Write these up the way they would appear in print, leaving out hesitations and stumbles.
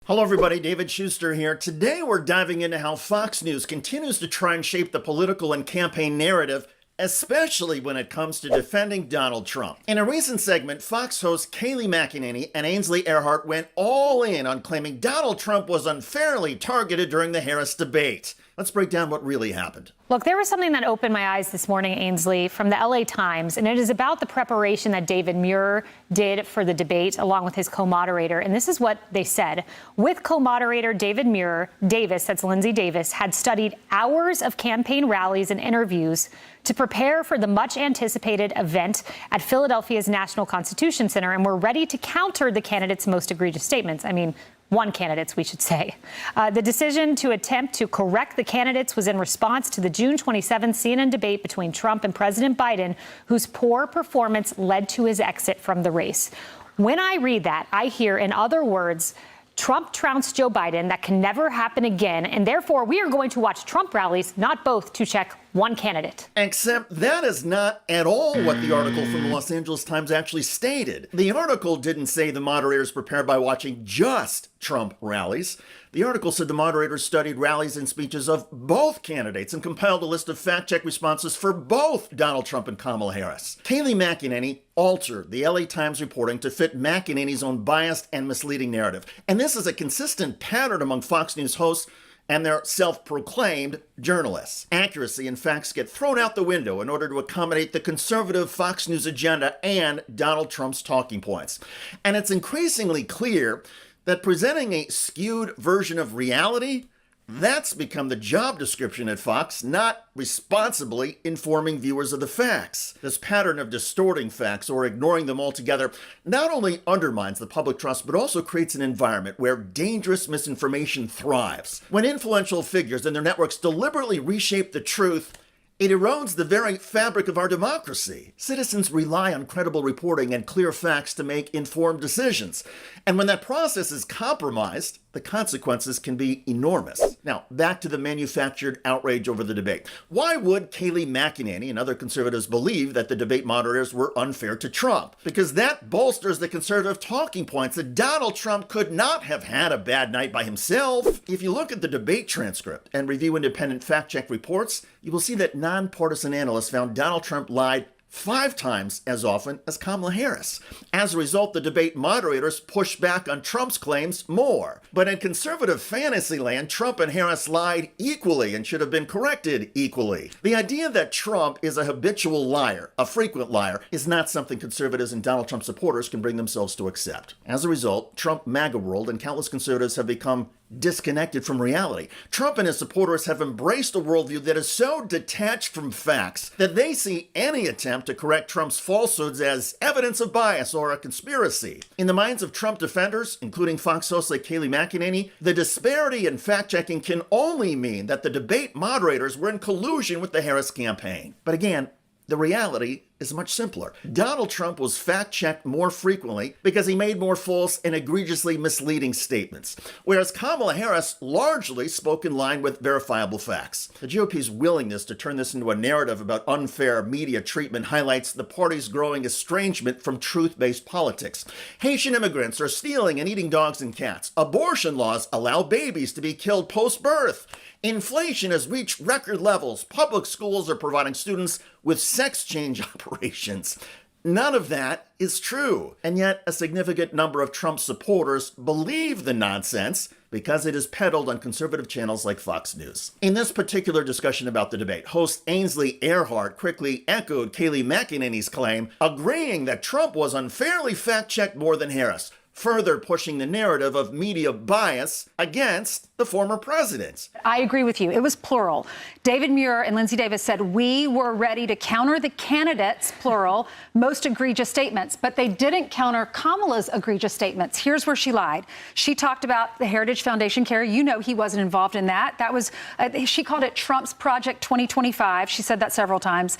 Hello everybody, David Schuster here. Today we're diving into how Fox News continues to try and shape the political and campaign narrative, especially when it comes to defending Donald Trump. In a recent segment, Fox hosts Kayleigh McEnany and Ainsley Earhardt went all in on claiming Donald Trump was unfairly targeted during the Harris debate. Let's break down what really happened. Look, there was something that opened my eyes this morning, Ainsley, from the LA Times, and it is about the preparation that David Muir did for the debate along with his co-moderator. And this is what they said. With co-moderator David Muir, Davis, that's Lindsay Davis, had studied hours of campaign rallies and interviews to prepare for the much anticipated event at Philadelphia's National Constitution Center, and were ready to counter the candidate's most egregious statements. I mean, one candidate's, we should say. The decision to attempt to correct the candidates was in response to the June 27th CNN debate between Trump and President Biden, whose poor performance led to his exit from the race. When I read that, I hear, in other words, Trump trounced Joe Biden. That can never happen again. And therefore, we are going to watch Trump rallies, not both, to check one candidate. Except that is not at all what the article from the Los Angeles Times actually stated. The article didn't say the moderators prepared by watching just Trump rallies. The article said the moderators studied rallies and speeches of both candidates and compiled a list of fact-check responses for both Donald Trump and Kamala Harris. Kayleigh McEnany altered the LA Times reporting to fit McEnany's own biased and misleading narrative. And this is a consistent pattern among Fox News hosts and their self-proclaimed journalists. Accuracy and facts get thrown out the window in order to accommodate the conservative Fox News agenda and Donald Trump's talking points. And it's increasingly clear that presenting a skewed version of reality, that's become the job description at Fox, not responsibly informing viewers of the facts. This pattern of distorting facts or ignoring them altogether not only undermines the public trust, but also creates an environment where dangerous misinformation thrives. When influential figures and their networks deliberately reshape the truth, it erodes the very fabric of our democracy. Citizens rely on credible reporting and clear facts to make informed decisions. And when that process is compromised, the consequences can be enormous. Now, back to the manufactured outrage over the debate. Why would Kayleigh McEnany and other conservatives believe that the debate moderators were unfair to Trump? Because that bolsters the conservative talking points that Donald Trump could not have had a bad night by himself. If you look at the debate transcript and review independent fact-check reports, you will see that nonpartisan analysts found Donald Trump lied 5 times as often as Kamala Harris. As a result, the debate moderators pushed back on Trump's claims more. But in conservative fantasy land, Trump and Harris lied equally and should have been corrected equally. The idea that Trump is a habitual liar, a frequent liar, is not something conservatives and Donald Trump supporters can bring themselves to accept. As a result, Trump MAGA world and countless conservatives have become disconnected from reality. Trump and his supporters have embraced a worldview that is so detached from facts that they see any attempt to correct Trump's falsehoods as evidence of bias or a conspiracy. In the minds of Trump defenders, including Fox hosts like Kayleigh McEnany, the disparity in fact-checking can only mean that the debate moderators were in collusion with the Harris campaign. But again, the reality is much simpler. Donald Trump was fact-checked more frequently because he made more false and egregiously misleading statements, whereas Kamala Harris largely spoke in line with verifiable facts. The GOP's willingness to turn this into a narrative about unfair media treatment highlights the party's growing estrangement from truth-based politics. Haitian immigrants are stealing and eating dogs and cats. Abortion laws allow babies to be killed post-birth. Inflation has reached record levels. Public schools are providing students with sex change operations. None of that is true. And yet a significant number of Trump supporters believe the nonsense because it is peddled on conservative channels like Fox News. In this particular discussion about the debate, host Ainsley Earhardt quickly echoed Kayleigh McEnany's claim, agreeing that Trump was unfairly fact-checked more than Harris, further pushing the narrative of media bias against the former president. I agree with you. It was plural. David Muir and Lindsay Davis said we were ready to counter the candidates, plural, most egregious statements, but they didn't counter Kamala's egregious statements. Here's where she lied. She talked about the Heritage Foundation care. You know he wasn't involved in that. That was, she called it Trump's Project 2025. She said that several times.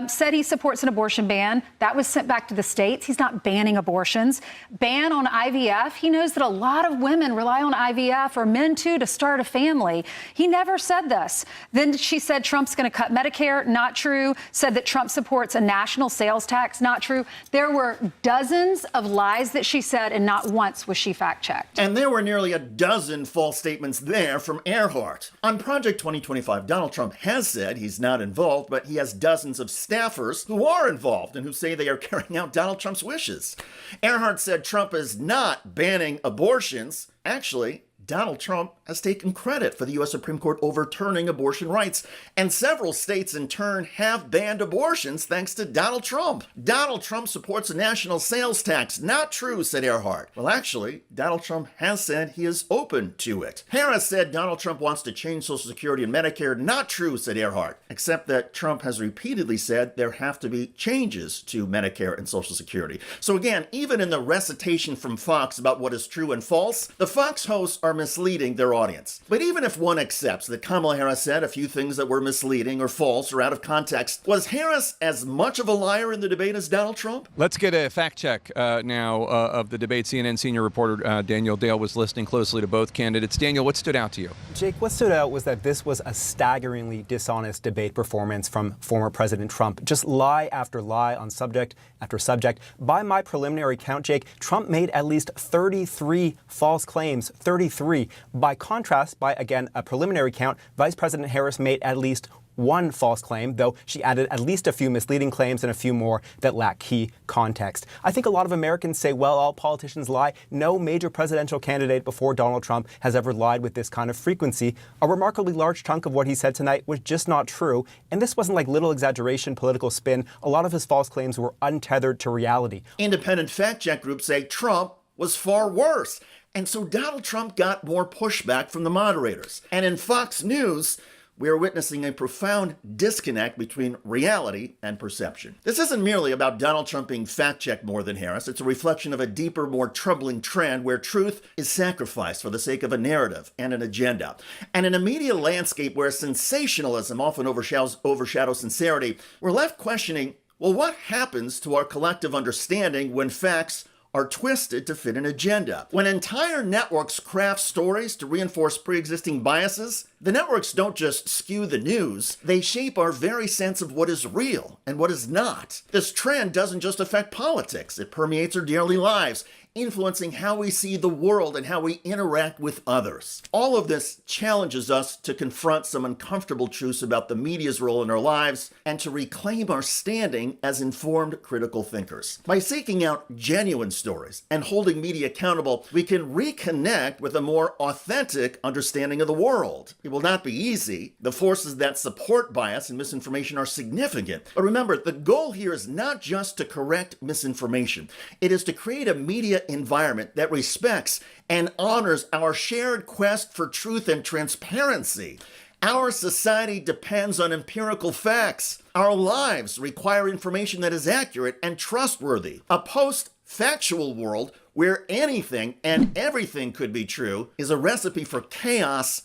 Said he supports an abortion ban. That was sent back to the states. He's not banning abortions. Ban on IVF? He knows that a lot of women rely on IVF, or men too, to start a family. He never said this. Then she said Trump's going to cut Medicare. Not true. Said that Trump supports a national sales tax. Not true. There were dozens of lies that she said, and not once was she fact-checked. And there were nearly a dozen false statements there from Earhart. On Project 2025, Donald Trump has said he's not involved, but he has dozens of staffers who are involved and who say they are carrying out Donald Trump's wishes. Earhart said Trump is not banning abortions. Actually, Donald Trump has taken credit for the U.S. Supreme Court overturning abortion rights, and several states in turn have banned abortions thanks to Donald Trump. Donald Trump supports a national sales tax. Not true, said Earhart. Well, actually, Donald Trump has said he is open to it. Harris said Donald Trump wants to change Social Security and Medicare. Not true, said Earhart, except that Trump has repeatedly said there have to be changes to Medicare and Social Security. So again, even in the recitation from Fox about what is true and false, the Fox hosts are misleading their audience. But even if one accepts that Kamala Harris said a few things that were misleading or false or out of context, was Harris as much of a liar in the debate as Donald Trump? Let's get a fact check now of the debate. CNN senior reporter Daniel Dale was listening closely to both candidates. Daniel, what stood out to you? Jake, what stood out was that this was a staggeringly dishonest debate performance from former President Trump. Just lie after lie on subject after subject. By my preliminary count, Jake, Trump made at least 33 false claims. 33. By contrast, by, again, a preliminary count, Vice President Harris made at least one false claim, though she added at least a few misleading claims and a few more that lack key context. I think a lot of Americans say, well, all politicians lie. No major presidential candidate before Donald Trump has ever lied with this kind of frequency. A remarkably large chunk of what he said tonight was just not true. And this wasn't like little exaggeration, political spin. A lot of his false claims were untethered to reality. Independent fact-check groups say Trump was far worse. And so Donald Trump got more pushback from the moderators. And in Fox News, we are witnessing a profound disconnect between reality and perception. This isn't merely about Donald Trump being fact-checked more than Harris. It's a reflection of a deeper, more troubling trend where truth is sacrificed for the sake of a narrative and an agenda. And in a media landscape where sensationalism often overshadows sincerity, we're left questioning, well, what happens to our collective understanding when facts are twisted to fit an agenda? When entire networks craft stories to reinforce pre-existing biases, the networks don't just skew the news, they shape our very sense of what is real and what is not. This trend doesn't just affect politics, it permeates our daily lives, influencing how we see the world and how we interact with others. All of this challenges us to confront some uncomfortable truths about the media's role in our lives and to reclaim our standing as informed critical thinkers. By seeking out genuine stories and holding media accountable, we can reconnect with a more authentic understanding of the world. It will not be easy. The forces that support bias and misinformation are significant. But remember, the goal here is not just to correct misinformation. It is to create a media environment that respects and honors our shared quest for truth and transparency. Our society depends on empirical facts. Our lives require information that is accurate and trustworthy. A post-factual world where anything and everything could be true is a recipe for chaos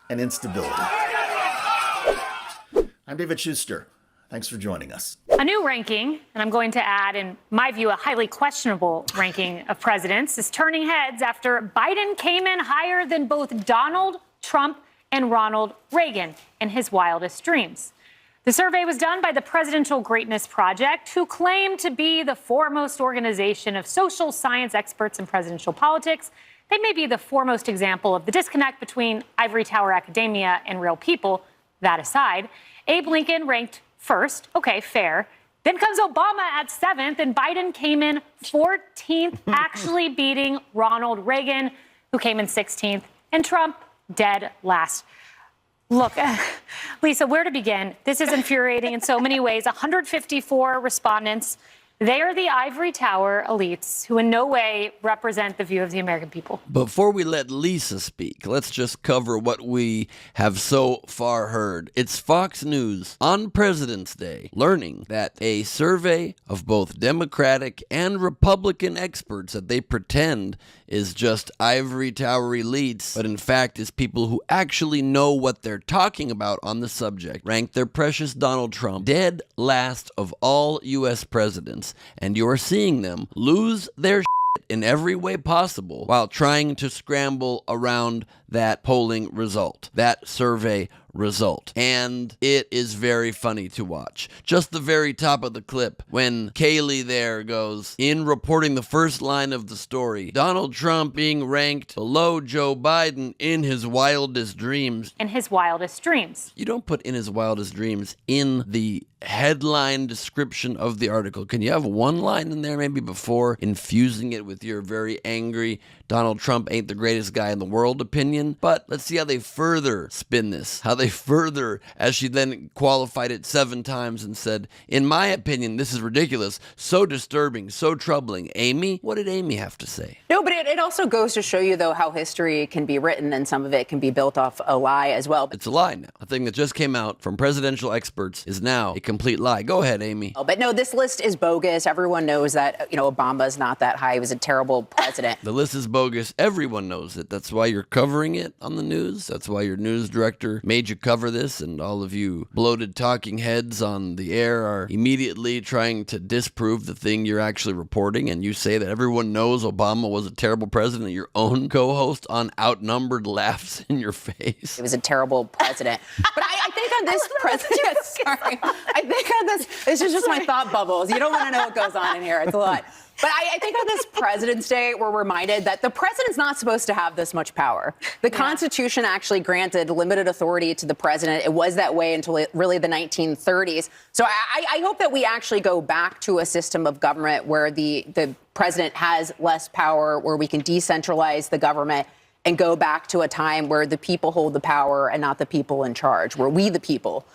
and instability. I'm David Schuster. Thanks for joining us. A new ranking, and I'm going to add, in my view, a highly questionable ranking of presidents, is turning heads after Biden came in higher than both Donald Trump and Ronald Reagan in his wildest dreams. The survey was done by the Presidential Greatness Project, who claim to be the foremost organization of social science experts in presidential politics. They may be the foremost example of the disconnect between ivory tower academia and real people. That aside, Abe Lincoln ranked first. Okay, fair. Then comes Obama at 7th, and Biden came in 14th, actually beating Ronald Reagan, who came in 16th, and Trump dead last. Look, Lisa, where to begin? This is infuriating in so many ways. 154 respondents. They are the ivory tower elites who in no way represent the view of the American people. Before we let Lisa speak, let's just cover what we have so far heard. It's Fox News on President's Day learning that a survey of both Democratic and Republican experts that they pretend is just ivory tower elites, but in fact is people who actually know what they're talking about on the subject, ranked their precious Donald Trump dead last of all U.S. presidents. And you're seeing them lose their in every way possible while trying to scramble around that polling result, that survey result. And it is very funny to watch. Just the very top of the clip when Kaylee there goes, in reporting the first line of the story, Donald Trump being ranked below Joe Biden in his wildest dreams. In his wildest dreams. You don't put in his wildest dreams in the headline description of the article. Can you have one line in there maybe before infusing it with your very angry Donald Trump ain't the greatest guy in the world opinion? But let's see how they further spin this. How they further, as she then qualified it 7 times and said, in my opinion, this is ridiculous, so disturbing, so troubling. Amy, what did Amy have to say? No, but it also goes to show you, though, how history can be written and some of it can be built off a lie as well. It's a lie now. A thing that just came out from presidential experts is now a complete lie. Go ahead, Amy. But no, this list is bogus. Everyone knows that, Obama's not that high. He was a terrible president. The list is bogus. Everyone knows it. That's why you're covering it on the news. That's why your news director made you cover this, and all of you bloated talking heads on the air are immediately trying to disprove the thing you're actually reporting, and you say that everyone knows Obama was a terrible president. Your own co-host on Outnumbered laughs in your face. He was a terrible president. But I think on this president, sorry, I think on this is just my thought bubbles. You don't want to know what goes on in here. It's a lot. But I think on this President's Day, we're reminded that the president's not supposed to have this much power. The Constitution actually granted limited authority to the president. It was that way until really the 1930s. So I hope that we actually go back to a system of government where the president has less power, where we can decentralize the government and go back to a time where the people hold the power and not the people in charge, where we the people,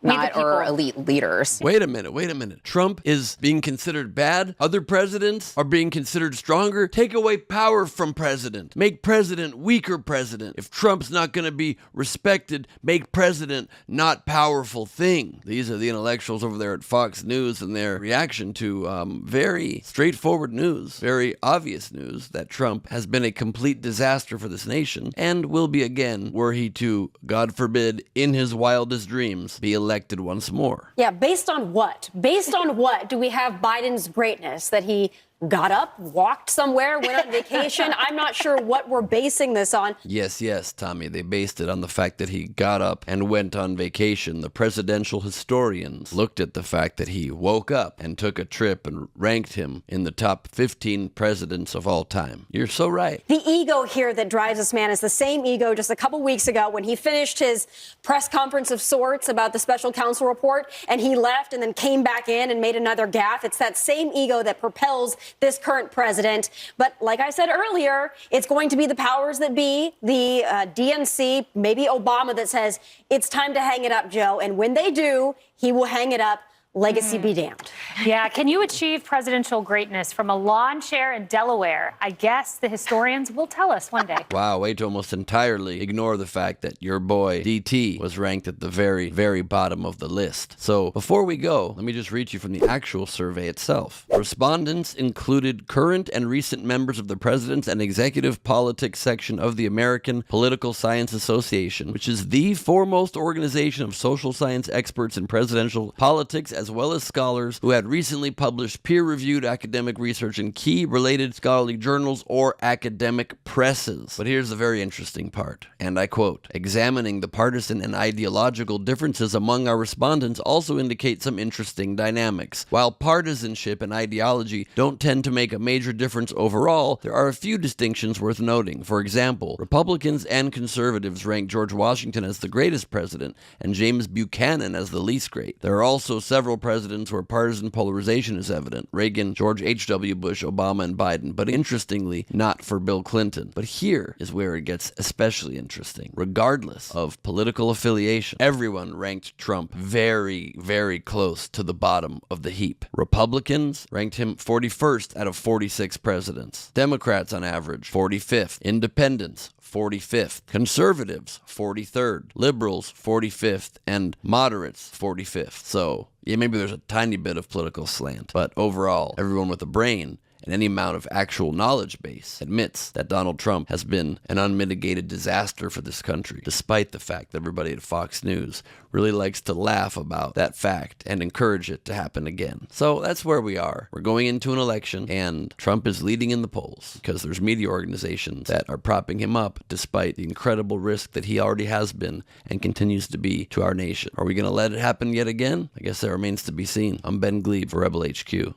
not our elite leaders. Wait a minute. Trump is being considered bad. Other presidents are being considered stronger. Take away power from president. Make president weaker president. If Trump's not going to be respected, make president not powerful thing. These are the intellectuals over there at Fox News and their reaction to very straightforward news, very obvious news that Trump has been a complete disaster for this nation and will be again were he to, God forbid, in his wildest dreams, be elected once more. Yeah, based on what? Based on what do we have Biden's greatness? That he got up, walked somewhere, went on vacation? I'm not sure what we're basing this on. Yes, Tommy. They based it on the fact that he got up and went on vacation. The presidential historians looked at the fact that he woke up and took a trip and ranked him in the top 15 presidents of all time. You're so right. The ego here that drives this man is the same ego just a couple weeks ago when he finished his press conference of sorts about the special counsel report and he left and then came back in and made another gaffe. It's that same ego that propels this current president. But like I said earlier, it's going to be the powers that be, the DNC, maybe Obama, that says it's time to hang it up, Joe. And when they do, he will hang it up. Legacy be damned. Yeah, can you achieve presidential greatness from a lawn chair in Delaware? I guess the historians will tell us one day. Wow, way to almost entirely ignore the fact that your boy DT was ranked at the very, very bottom of the list. So before we go, let me just read you from the actual survey itself. Respondents included current and recent members of the President's and Executive Politics section of the American Political Science Association, which is the foremost organization of social science experts in presidential politics, as well as scholars who had recently published peer-reviewed academic research in key related scholarly journals or academic presses. But here's the very interesting part, and I quote, "Examining the partisan and ideological differences among our respondents also indicate some interesting dynamics. While partisanship and ideology don't tend to make a major difference overall, there are a few distinctions worth noting. For example, Republicans and conservatives rank George Washington as the greatest president and James Buchanan as the least great. There are also several presidents where partisan polarization is evident: Reagan, George H.W. Bush, Obama, and Biden, but interestingly, not for Bill Clinton. But here is where it gets especially interesting. Regardless of political affiliation, everyone ranked Trump very, very close to the bottom of the heap. Republicans ranked him 41st out of 46 presidents. Democrats, on average, 45th. Independents, 45th. Conservatives, 43rd. Liberals, 45th. And moderates, 45th. So, yeah, maybe there's a tiny bit of political slant, but overall, everyone with a brain and any amount of actual knowledge base admits that Donald Trump has been an unmitigated disaster for this country, despite the fact that everybody at Fox News really likes to laugh about that fact and encourage it to happen again. So that's where we are. We're going into an election, and Trump is leading in the polls because there's media organizations that are propping him up despite the incredible risk that he already has been and continues to be to our nation. Are we going to let it happen yet again? I guess that remains to be seen. I'm Ben Glebe for Rebel HQ.